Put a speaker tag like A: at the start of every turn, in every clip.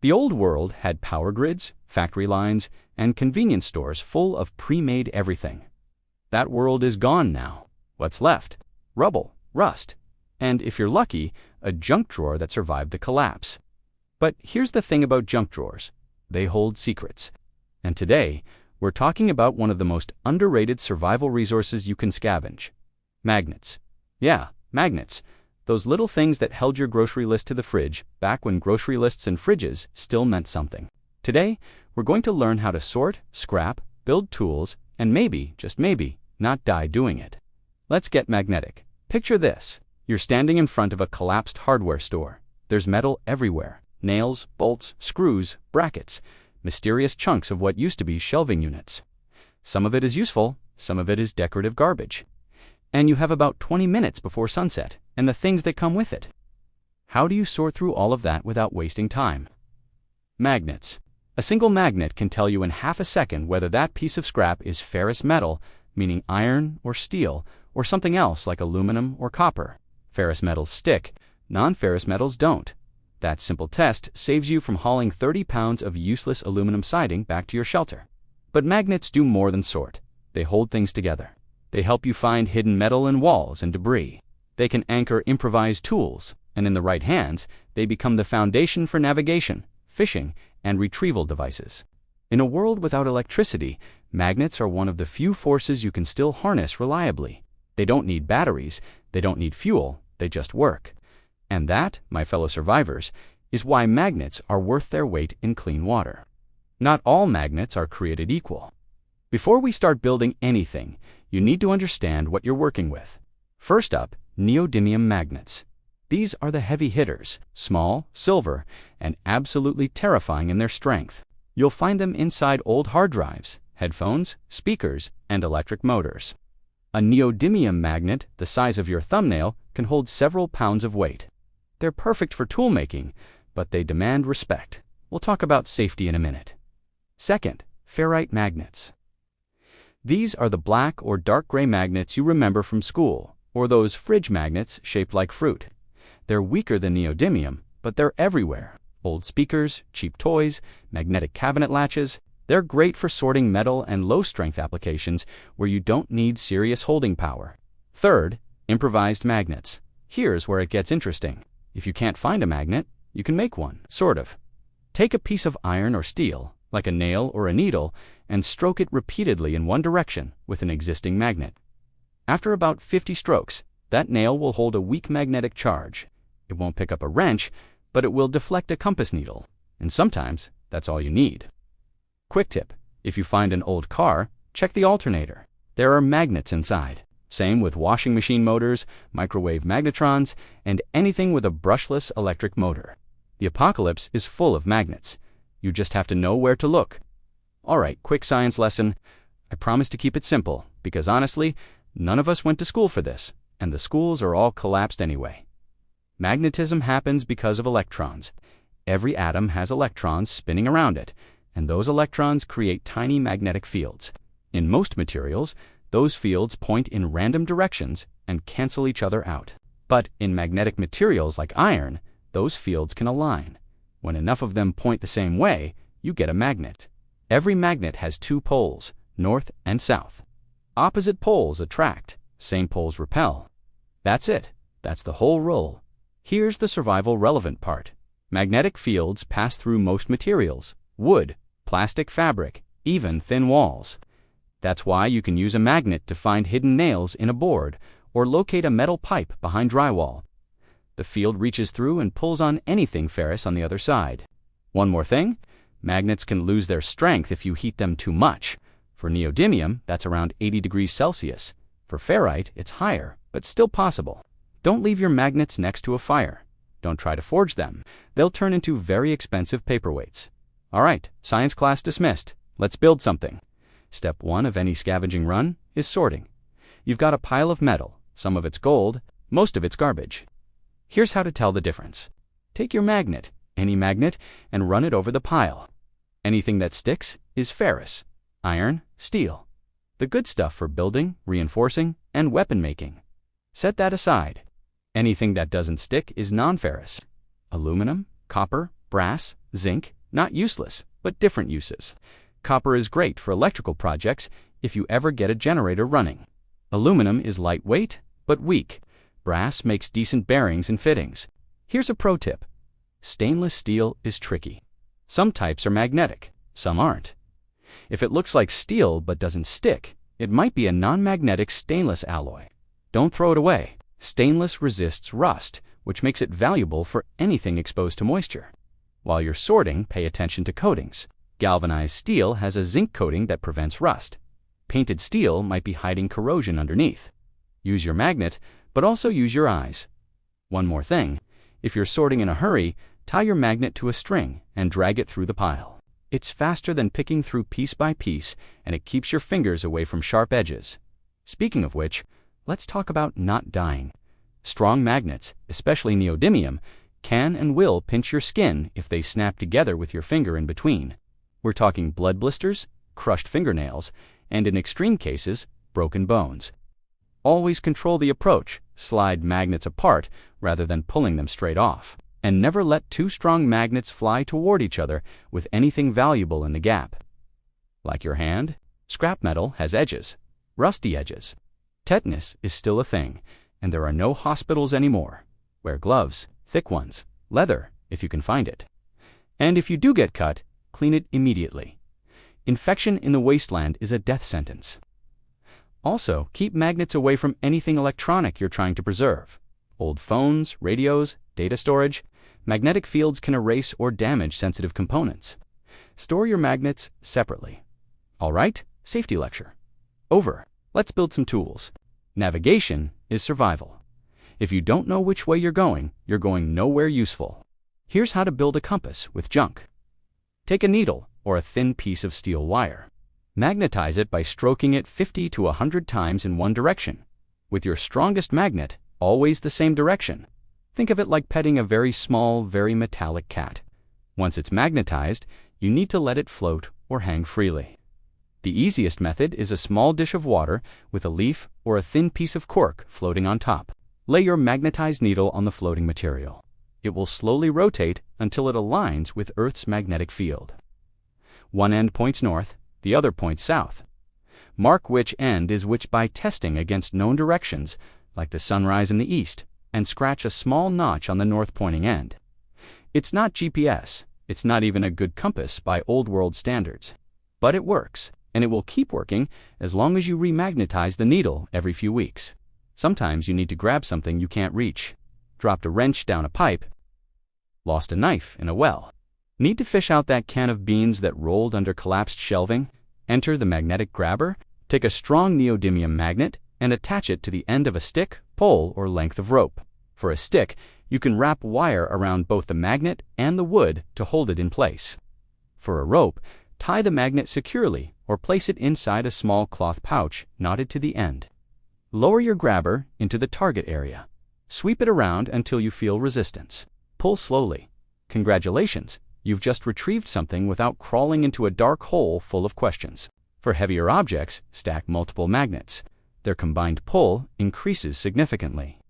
A: The old world had power grids, factory lines, and convenience stores full of pre-made everything. That world is gone now. What's left? Rubble, rust, and if you're lucky, a junk drawer that survived the collapse. But here's the thing about junk drawers. They hold secrets. And today, we're talking about one of the most underrated survival resources you can scavenge. Magnets. Yeah, magnets. Those little things that held your grocery list to the fridge back when grocery lists and fridges still meant something. Today, we're going to learn how to sort, scrap, build tools, and maybe, just maybe, not die doing it. Let's get magnetic. Picture this. You're standing in front of a collapsed hardware store. There's metal everywhere. Nails, bolts, screws, brackets, mysterious chunks of what used to be shelving units. Some of it is useful, some of it is decorative garbage. And you have about 20 minutes before sunset, and the things that come with it. How do you sort through all of that without wasting time? Magnets. A single magnet can tell you in half a second whether that piece of scrap is ferrous metal, meaning iron or steel, or something else like aluminum or copper. Ferrous metals stick, non-ferrous metals don't. That simple test saves you from hauling 30 pounds of useless aluminum siding back to your shelter. But magnets do more than sort. They hold things together. They help you find hidden metal in walls and debris. They can anchor improvised tools, and in the right hands, they become the foundation for navigation, fishing, and retrieval devices. In a world without electricity, magnets are one of the few forces you can still harness reliably. They don't need batteries, they don't need fuel, they just work. And that, my fellow survivors, is why magnets are worth their weight in clean water. Not all magnets are created equal. Before we start building anything, you need to understand what you're working with. First up, neodymium magnets. These are the heavy hitters, small, silver, and absolutely terrifying in their strength. You'll find them inside old hard drives, headphones, speakers, and electric motors. A neodymium magnet the size of your thumbnail can hold several pounds of weight. They're perfect for tool making, but they demand respect. We'll talk about safety in a minute. Second, ferrite magnets. These are the black or dark gray magnets you remember from school, or those fridge magnets shaped like fruit. They're weaker than neodymium, but they're everywhere. Old speakers, cheap toys, magnetic cabinet latches. They're great for sorting metal and low-strength applications where you don't need serious holding power. Third, improvised magnets. Here's where it gets interesting. If you can't find a magnet, you can make one, sort of. Take a piece of iron or steel, like a nail or a needle, and stroke it repeatedly in one direction with an existing magnet. After about 50 strokes, that nail will hold a weak magnetic charge. It won't pick up a wrench, but it will deflect a compass needle, and sometimes that's all you need. Quick tip, if you find an old car, check the alternator. There are magnets inside. Same with washing machine motors, microwave magnetrons, and anything with a brushless electric motor. The apocalypse is full of magnets. You just have to know where to look. All right, quick science lesson. I promise to keep it simple, because honestly, none of us went to school for this, and the schools are all collapsed anyway. Magnetism happens because of electrons. Every atom has electrons spinning around it, and those electrons create tiny magnetic fields. In most materials, those fields point in random directions and cancel each other out. But in magnetic materials like iron, those fields can align. When enough of them point the same way, you get a magnet. Every magnet has two poles, north and south. Opposite poles attract, same poles repel. That's it. That's the whole roll. Here's the survival relevant part. Magnetic fields pass through most materials: wood, plastic, fabric, even thin walls. That's why you can use a magnet to find hidden nails in a board or locate a metal pipe behind drywall. The field reaches through and pulls on anything ferrous on the other side. One more thing, magnets can lose their strength if you heat them too much. For neodymium, that's around 80 degrees Celsius. For ferrite, it's higher, but still possible. Don't leave your magnets next to a fire. Don't try to forge them. They'll turn into very expensive paperweights. All right, science class dismissed. Let's build something. Step 1 of any scavenging run is sorting. You've got a pile of metal. Some of it's gold, most of it's garbage. Here's how to tell the difference. Take your magnet, any magnet, and run it over the pile. Anything that sticks is ferrous, iron, steel. The good stuff for building, reinforcing, and weapon making. Set that aside. Anything that doesn't stick is non-ferrous. Aluminum, copper, brass, zinc, Not useless, but different uses. Copper is great for electrical projects if you ever get a generator running. Aluminum is lightweight, but weak. Brass makes decent bearings and fittings. Here's a pro tip. Stainless steel is tricky. Some types are magnetic, some aren't. If it looks like steel but doesn't stick, it might be a non-magnetic stainless alloy. Don't throw it away. Stainless resists rust, which makes it valuable for anything exposed to moisture. While you're sorting, pay attention to coatings. Galvanized steel has a zinc coating that prevents rust. Painted steel might be hiding corrosion underneath. Use your magnet, but also use your eyes. One more thing. If you're sorting in a hurry, tie your magnet to a string and drag it through the pile. It's faster than picking through piece by piece, and it keeps your fingers away from sharp edges. Speaking of which, let's talk about not dying. Strong magnets, especially neodymium, can and will pinch your skin if they snap together with your finger in between. We're talking blood blisters, crushed fingernails, and in extreme cases, broken bones. Always control the approach, slide magnets apart rather than pulling them straight off, and never let two strong magnets fly toward each other with anything valuable in the gap. Like your hand, scrap metal has edges, rusty edges. Tetanus is still a thing, and there are no hospitals anymore. Wear gloves, thick ones, leather, if you can find it. And if you do get cut, clean it immediately. Infection in the wasteland is a death sentence. Also, keep magnets away from anything electronic you're trying to preserve. Old phones, radios, data storage. Magnetic fields can erase or damage sensitive components. Store your magnets separately. All right, safety lecture. Over. Let's build some tools. Navigation is survival. If you don't know which way you're going nowhere useful. Here's how to build a compass with junk. Take a needle or a thin piece of steel wire. Magnetize it by stroking it 50 to 100 times in one direction. With your strongest magnet, always the same direction. Think of it like petting a very small, very metallic cat. Once it's magnetized, you need to let it float or hang freely. The easiest method is a small dish of water with a leaf or a thin piece of cork floating on top. Lay your magnetized needle on the floating material. It will slowly rotate until it aligns with Earth's magnetic field. One end points north, the other points south. Mark which end is which by testing against known directions, like the sunrise in the east, and scratch a small notch on the north pointing end. It's not GPS, it's not even a good compass by old world standards. But it works, and it will keep working as long as you remagnetize the needle every few weeks. Sometimes you need to grab something you can't reach. Dropped a wrench down a pipe. Lost a knife in a well. Need to fish out that can of beans that rolled under collapsed shelving? Enter the magnetic grabber, take a strong neodymium magnet, and attach it to the end of a stick, pole, or length of rope. For a stick, you can wrap wire around both the magnet and the wood to hold it in place. For a rope, tie the magnet securely or place it inside a small cloth pouch knotted to the end. Lower your grabber into the target area. Sweep it around until you feel resistance. Pull slowly. Congratulations, you've just retrieved something without crawling into a dark hole full of questions. For heavier objects, stack multiple magnets. Their combined pull increases significantly.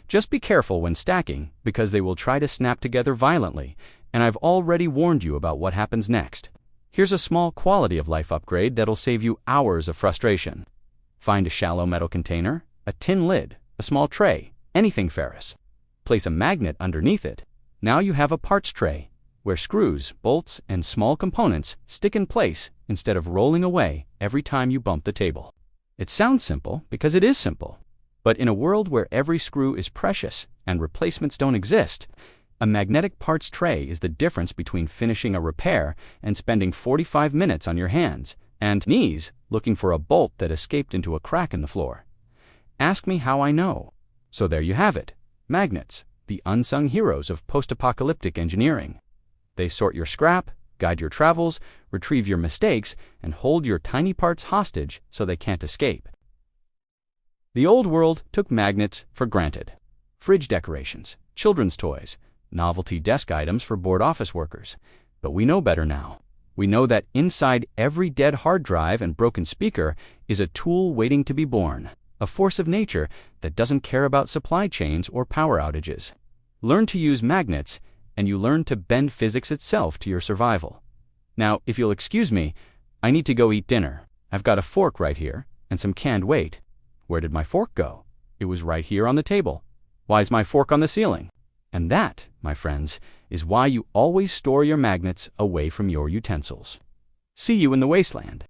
A: Just be careful when stacking because they will try to snap together violently, and I've already warned you about what happens next. Here's a small quality of life upgrade that'll save you hours of frustration. Find a shallow metal container, a tin lid, a small tray, anything ferrous. Place a magnet underneath it. Now you have a parts tray, where screws, bolts, and small components stick in place instead of rolling away every time you bump the table. It sounds simple because it is simple. But in a world where every screw is precious and replacements don't exist, a magnetic parts tray is the difference between finishing a repair and spending 45 minutes on your hands and knees looking for a bolt that escaped into a crack in the floor. Ask me how I know. So there you have it. Magnets, the unsung heroes of post-apocalyptic engineering. They sort your scrap, guide your travels, retrieve your mistakes, and hold your tiny parts hostage so they can't escape. The old world took magnets for granted. Fridge decorations, children's toys, novelty desk items for bored office workers. But we know better now. We know that inside every dead hard drive and broken speaker is a tool waiting to be born, a force of nature that doesn't care about supply chains or power outages. Learn to use magnets, and you learn to bend physics itself to your survival. Now, if you'll excuse me, I need to go eat dinner. I've got a fork right here, and some canned weight. Where did my fork go? It was right here on the table. Why is my fork on the ceiling? And that, my friends, is why you always store your magnets away from your utensils. See you in the wasteland.